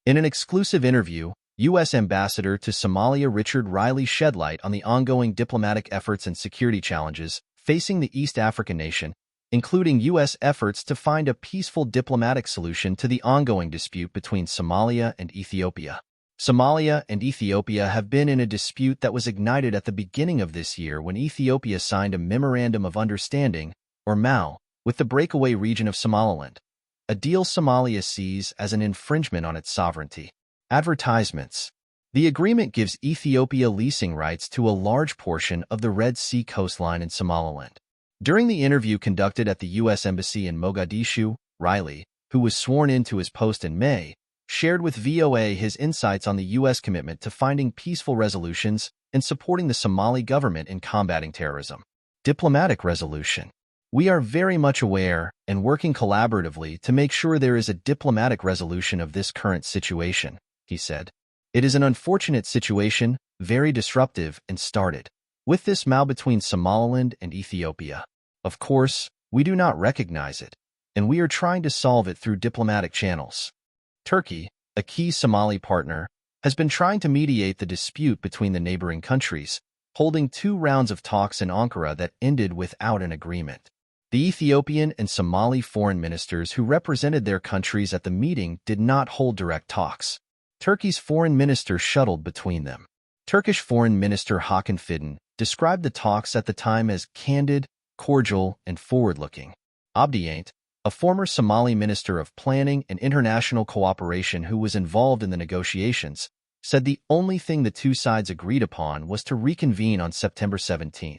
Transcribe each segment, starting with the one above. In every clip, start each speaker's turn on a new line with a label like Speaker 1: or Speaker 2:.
Speaker 1: In an exclusive interview, U.S. Ambassador to Somalia Richard Riley shed light on the ongoing diplomatic efforts and security challenges facing the East African nation, including U.S. efforts to find a peaceful diplomatic solution to the ongoing dispute between Somalia and Ethiopia. Somalia and Ethiopia have been in a dispute that was ignited at the beginning of this year when Ethiopia signed a Memorandum of Understanding, or MOU, with the breakaway region of Somaliland, a deal Somalia sees as an infringement on its sovereignty. Advertisements. The agreement gives Ethiopia leasing rights to a large portion of the Red Sea coastline in Somaliland. During the interview conducted at the U.S. Embassy in Mogadishu, Riley, who was sworn into his post in May, shared with VOA his insights on the U.S. commitment to finding peaceful resolutions and supporting the Somali government in combating terrorism. Diplomatic resolution. We are very much aware and working collaboratively to make sure there is a diplomatic resolution of this current situation, he said. It is an unfortunate situation, very disruptive, and started with this MOU between Somaliland and Ethiopia. Of course, we do not recognize it, and we are trying to solve it through diplomatic channels. Turkey, a key Somali partner, has been trying to mediate the dispute between the neighboring countries, holding 2 rounds of talks in Ankara that ended without an agreement. The Ethiopian and Somali foreign ministers who represented their countries at the meeting did not hold direct talks. Turkey's foreign minister shuttled between them. Turkish Foreign Minister Hakan Fidan described the talks at the time as candid, cordial, and forward-looking. Abdiyaint, a former Somali Minister of Planning and International Cooperation who was involved in the negotiations, said the only thing the 2 sides agreed upon was to reconvene on September 17.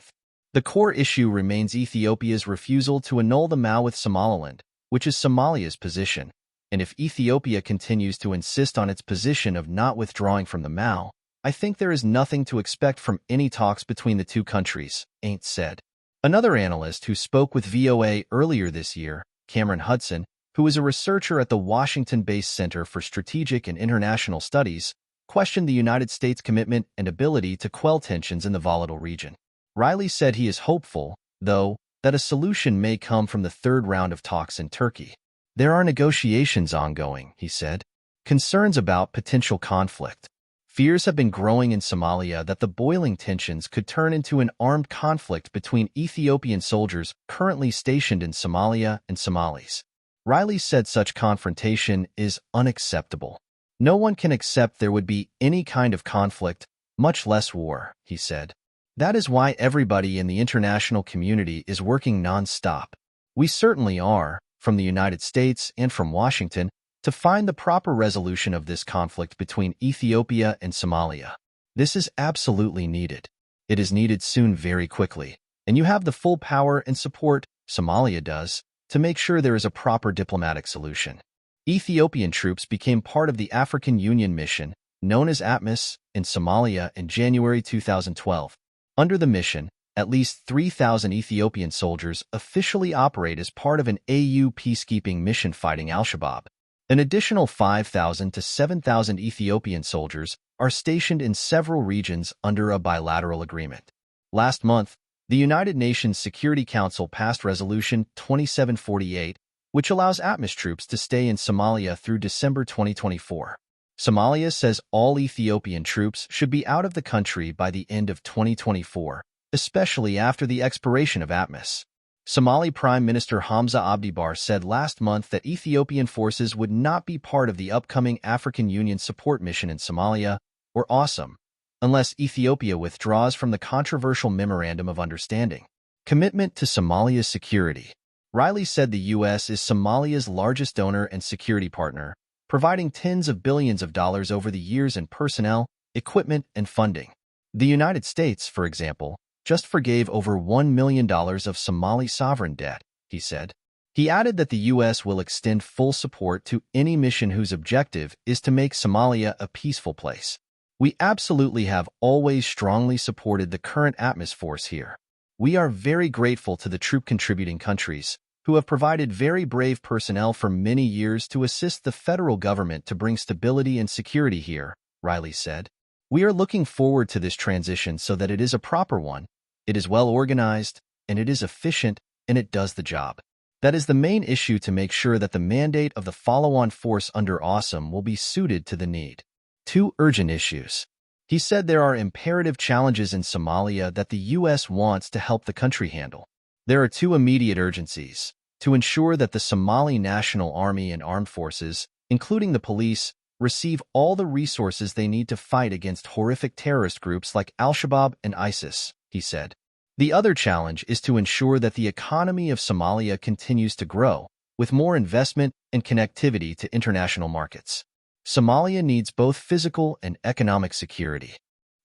Speaker 1: The core issue remains Ethiopia's refusal to annul the MOU with Somaliland, which is Somalia's position, and if Ethiopia continues to insist on its position of not withdrawing from the MOU, I think there is nothing to expect from any talks between the 2 countries, Aint said. Another analyst who spoke with VOA earlier this year, Cameron Hudson, who is a researcher at the Washington-based Center for Strategic and International Studies, questioned the United States' commitment and ability to quell tensions in the volatile region. Riley said he is hopeful, though, that a solution may come from the 3rd round of talks in Turkey. There are negotiations ongoing, he said. Concerns about potential conflict. Fears have been growing in Somalia that the boiling tensions could turn into an armed conflict between Ethiopian soldiers currently stationed in Somalia and Somalis. Riley said such confrontation is unacceptable. No one can accept there would be any kind of conflict, much less war, he said. That is why everybody in the international community is working non-stop. We certainly are, from the United States and from Washington, to find the proper resolution of this conflict between Ethiopia and Somalia. This is absolutely needed. It is needed soon very quickly, and you have the full power and support, Somalia does, to make sure there is a proper diplomatic solution. Ethiopian troops became part of the African Union mission, known as ATMIS, in Somalia in January 2012. Under the mission, at least 3,000 Ethiopian soldiers officially operate as part of an AU peacekeeping mission fighting al-Shabaab. An additional 5,000 to 7,000 Ethiopian soldiers are stationed in several regions under a bilateral agreement. Last month, the United Nations Security Council passed Resolution 2748, which allows ATMIS troops to stay in Somalia through December 2024. Somalia says all Ethiopian troops should be out of the country by the end of 2024, especially after the expiration of ATMIS. Somali Prime Minister Hamza Abdi Barre said last month that Ethiopian forces would not be part of the upcoming African Union support mission in Somalia, or AWSOM, unless Ethiopia withdraws from the controversial Memorandum of Understanding. Commitment to Somalia's security. Riley said the U.S. is Somalia's largest donor and security partner, providing tens of billions of dollars over the years in personnel, equipment, and funding. The United States, for example, just forgave over $1 million of Somali sovereign debt, he said. He added that the U.S. will extend full support to any mission whose objective is to make Somalia a peaceful place. We absolutely have always strongly supported the current ATMIS force here. We are very grateful to the troop-contributing countries, who have provided very brave personnel for many years to assist the federal government to bring stability and security here, Riley said. We are looking forward to this transition so that it is a proper one. It is well organized, and it is efficient, and it does the job. That is the main issue, to make sure that the mandate of the follow-on force under AWESOM will be suited to the need. 2 urgent issues. He said there are imperative challenges in Somalia that the U.S. wants to help the country handle. There are 2 immediate urgencies: to ensure that the Somali National Army and armed forces, including the police, receive all the resources they need to fight against horrific terrorist groups like Al-Shabaab and ISIS, he said. The other challenge is to ensure that the economy of Somalia continues to grow, with more investment and connectivity to international markets. Somalia needs both physical and economic security.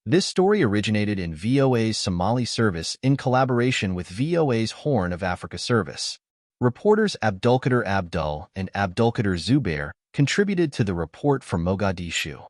Speaker 1: This story originated in VOA's Somali service in collaboration with VOA's Horn of Africa service. Reporters Abdulkader Abdul and Abdulkader Zubair contributed to the report from Mogadishu.